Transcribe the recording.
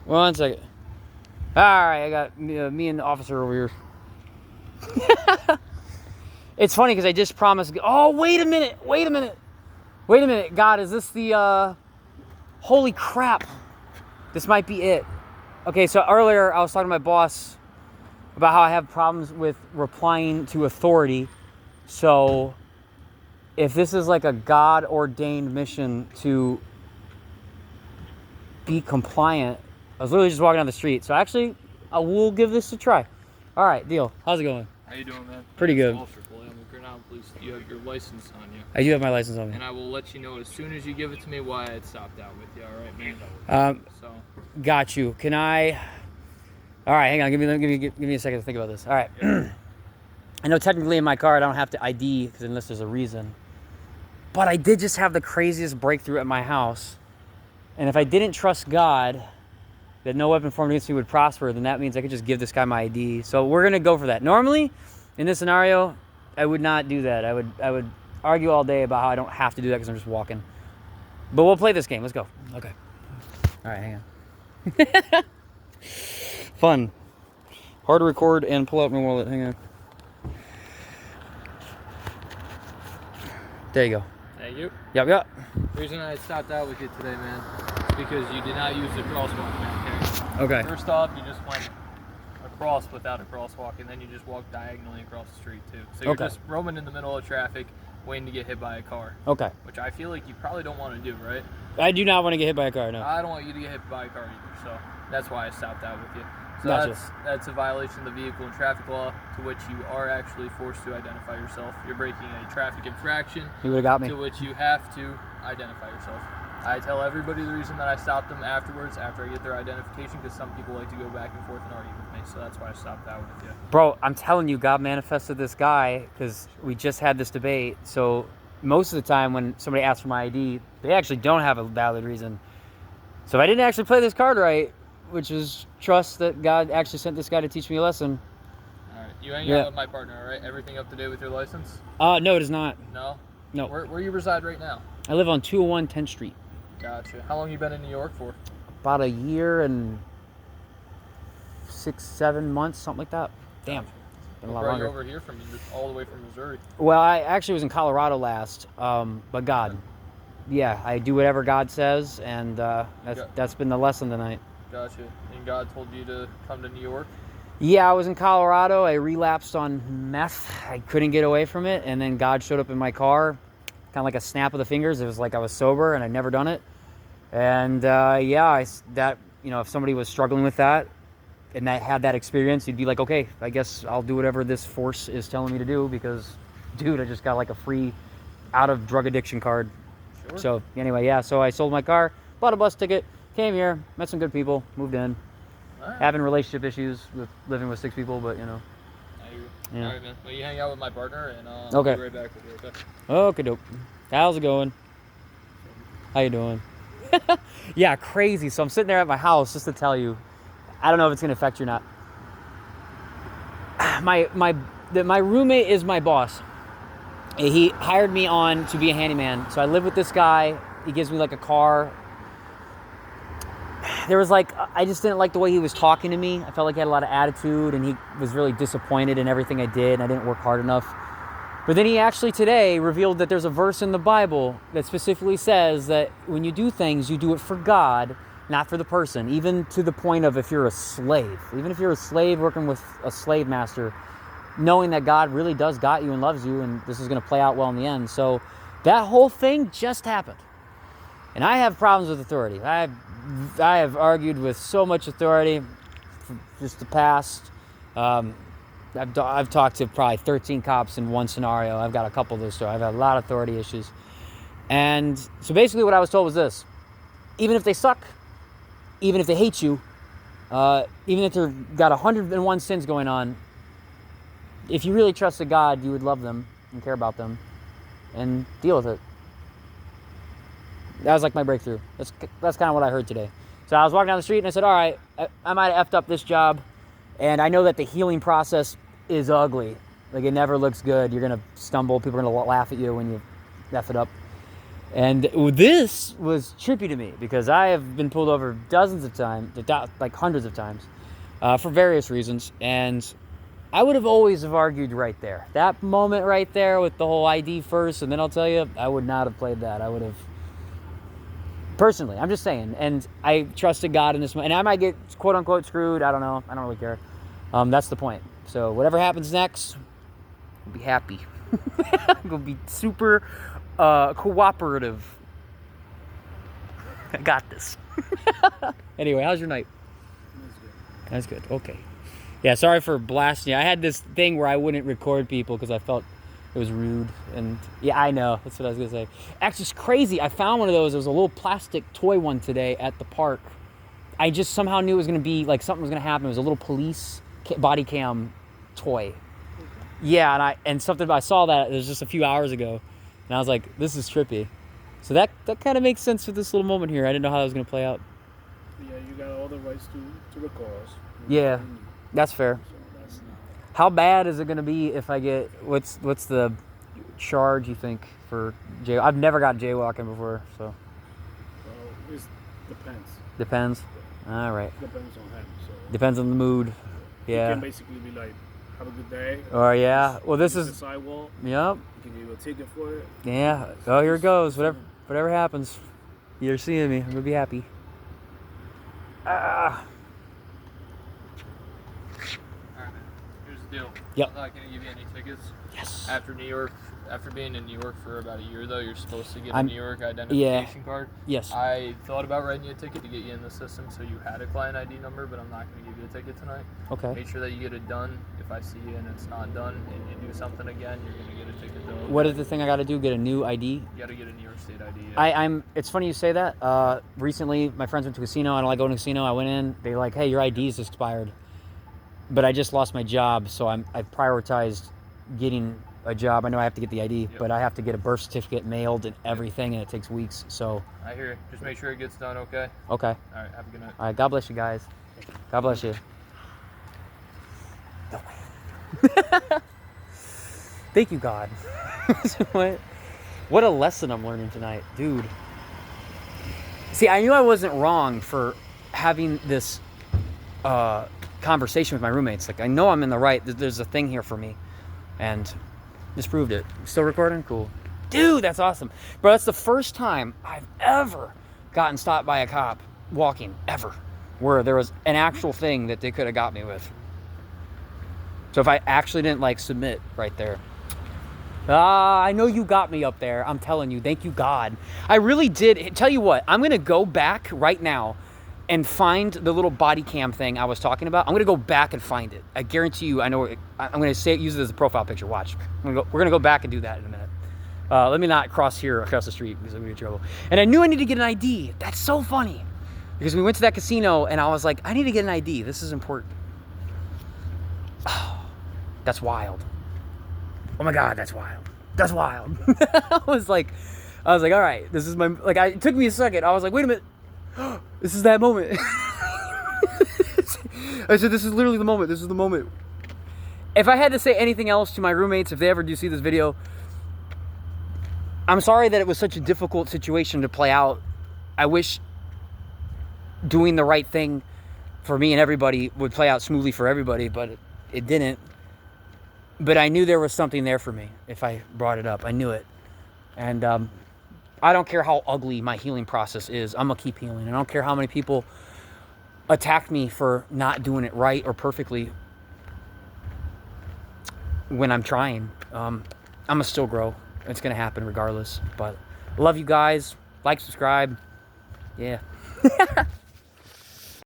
1 second. All right, I got me and the officer over here. It's funny because I just promised. Oh, wait a minute. God, is this the? Holy crap! This might be it. Okay, so earlier I was talking to my boss about how I have problems with replying to authority. So, if this is like a God-ordained mission to be compliant, I was literally just walking down the street. So actually, I will give this a try. All right, deal. How's it going? How you doing, man? Pretty good. Officer William Granada Police. You have your license on you. I do have my license on me. And I will let you know as soon as you give it to me why I stopped out with you. All right, man. Got you. Can I? All right, hang on. Give me a second to think about this. All right. Yeah. I know technically in my car I don't have to ID because unless there's a reason. But I did just have the craziest breakthrough at my house. And if I didn't trust God that no weapon formed against me would prosper, then that means I could just give this guy my ID. So we're gonna go for that. Normally, in this scenario, I would not do that. I would argue all day about how I don't have to do that because I'm just walking. But we'll play this game. Let's go. Okay. All right, hang on. Fun. Hard to record and pull out my wallet. Hang on. There you go. Thank you. Yep. The reason I stopped out with you today, man, is because you did not use the crosswalk, man. Okay. First off, you just went across without a crosswalk, and then you just walked diagonally across the street, too. So you're just roaming in the middle of traffic, waiting to get hit by a car. Okay. Which I feel like you probably don't want to do, right? I do not want to get hit by a car, no. I don't want you to get hit by a car either, so that's why I stopped out with you. So gotcha. That's a violation of the vehicle and traffic law, to which you are actually forced to identify yourself. You're breaking a traffic infraction. You would have got me. To which you have to identify yourself. I tell everybody the reason that I stopped them afterwards, after I get their identification, because some people like to go back and forth and argue with me, so that's why I stopped out with you. Bro, I'm telling you, God manifested this guy because we just had this debate. So most of the time when somebody asks for my ID, they actually don't have a valid reason. So if I didn't actually play this card right, which is trust that God actually sent this guy to teach me a lesson. All right, you hang out with my partner, all right? Everything up to date with your license? No, it is not. No? No. Where you reside right now? I live on 201 10th Street. Gotcha. How long you been in New York for? About a year and 6-7 months, something like that. Damn. Been a lot longer. longer. You over here from all the way from Missouri? Well, I actually was in Colorado last, but God. Yeah, I do whatever God says, and that's been the lesson tonight. Gotcha. And God told you to come to New York? Yeah, I was in Colorado. I relapsed on meth. I couldn't get away from it, and then God showed up in my car, kind of like a snap of the fingers. It was like I was sober, and I'd never done it. And if somebody was struggling with that, and that had that experience, you'd be like, okay, I guess I'll do whatever this force is telling me to do because, dude, I just got like a free out of drug addiction card. Sure. So anyway, yeah, so I sold my car, bought a bus ticket, came here, met some good people, moved in. Right. Having relationship issues with living with 6 people, but you know. All right, man. Well, you hang out with my partner, and I'll be right back with you, okay? Okay, dope. How's it going? How you doing? Yeah, crazy. So I'm sitting there at my house just to tell you. I don't know if it's gonna affect you or not. My roommate is my boss. He hired me on to be a handyman. So I live with this guy. He gives me like a car. There was I just didn't like the way he was talking to me. I felt like he had a lot of attitude and he was really disappointed in everything I did and I didn't work hard enough. But then he actually today revealed that there's a verse in the Bible that specifically says that when you do things, you do it for God, not for the person. Even to the point of if you're a slave. Even if you're a slave working with a slave master, knowing that God really does got you and loves you and this is going to play out well in the end. So that whole thing just happened. And I have problems with authority. I have argued with so much authority for just the past. I've talked to probably 13 cops in one scenario. I've got a couple of those stories. I've had a lot of authority issues. And so basically what I was told was this. Even if they suck, even if they hate you, even if they've got 101 sins going on, if you really trusted God, you would love them and care about them and deal with it. That was like my breakthrough. That's kind of what I heard today. So I was walking down the street and I said, all right, I might have effed up this job. And I know that the healing process is ugly. Like it never looks good. You're going to stumble. People are going to laugh at you when you F it up. And this was trippy to me because I have been pulled over dozens of times, like hundreds of times, for various reasons. And I would have always have argued right there. That moment right there with the whole ID first, and then I'll tell you, I would not have played that. I would have, personally, I'm just saying. And I trusted God in this moment. And I might get quote unquote screwed. I don't know. I don't really care. That's the point. So whatever happens next, I'll be happy. I'll be super cooperative. I got this. Anyway, how's your night? That's good. Okay. Yeah, sorry for blasting you. I had this thing where I wouldn't record people because I felt it was rude. And yeah, I know. That's what I was going to say. Actually, it's crazy. I found one of those. It was a little plastic toy one today at the park. I just somehow knew it was going to be like something was going to happen. It was a little police body cam toy. Yeah, and something I saw that it was just a few hours ago. And I was like, this is trippy. So that kind of makes sense with this little moment here. I didn't know how that was going to play out. Yeah, you got all the rights to record. Yeah, that's fair. So that's not, How bad is it going to be if I get, what's the charge you think for jay? I've never got jaywalking before, so. well, it depends. Depends. All right. Depends on him. So Depends on the mood. you Yeah. can basically be like, have a good day. Oh, yeah. Well, this Use is, the sidewalk. yep. You can give you a ticket for it. Yeah. Oh, here it goes. Whatever happens. You're seeing me. I'm going to be happy. Ah. Alright, man. Here's the deal. Yep. I'm not gonna give you any tickets. Yes. After being in New York for about a year, though, you're supposed to get a I'm- New York identification card. Yes. I thought about writing you a ticket to get you in the system so you had a client ID number, but I'm not going to give you a ticket tonight. Okay. Make sure that you get it done. If I see you and it's not done and you do something again, you're going to get a ticket though. What is the thing I got to do? Get a new ID? You got to get a New York State ID. Yeah. It's funny you say that. Recently, my friends went to a casino. I don't like going to a casino. I went in. They're like, hey, your ID's expired. But I just lost my job, so I've prioritized getting a job. I know I have to get the ID, Yep. but I have to get a birth certificate mailed and everything, and it takes weeks. So, I hear you. Just make sure it gets done, okay? okay. All right, have a good night. All right. God bless you guys. God bless you. Thank you, God. What a lesson I'm learning tonight, dude. See, I knew I wasn't wrong for having this conversation with my roommates. Like, I know I'm in the right. There's a thing here for me, and just proved it. Still recording? Cool. Dude, that's awesome. Bro, that's the first time I've ever gotten stopped by a cop walking, ever, where there was an actual thing that they could have got me with. So if I actually didn't like submit right there. I know you got me up there. I'm telling you, thank you, God. I really did. Tell you what, I'm going to go back right now and find the little body cam thing I was talking about. I'm going to go back and find it. I guarantee you, I know. I'm going to use it as a profile picture. Watch. We're going to go back and do that in a minute. Let me not cross the street because I'm going to get in trouble. And I knew I needed to get an ID. That's so funny. Because we went to that casino and I was like, I need to get an ID. This is important. Oh, that's wild. Oh my God, that's wild. That's wild. I was like, all right, this is my, like, it took me a second. I was like, wait a minute. This is that moment. I said, this is literally the moment. This is the moment. If I had to say anything else to my roommates, if they ever do see this video, I'm sorry that it was such a difficult situation to play out. I wish doing the right thing for me and everybody would play out smoothly for everybody, but it didn't. But I knew there was something there for me if I brought it up. I knew it. And I don't care how ugly my healing process is. I'm going to keep healing. I don't care how many people attack me for not doing it right or perfectly when I'm trying. I'm going to still grow. It's going to happen regardless. But love you guys. Like, subscribe. Yeah.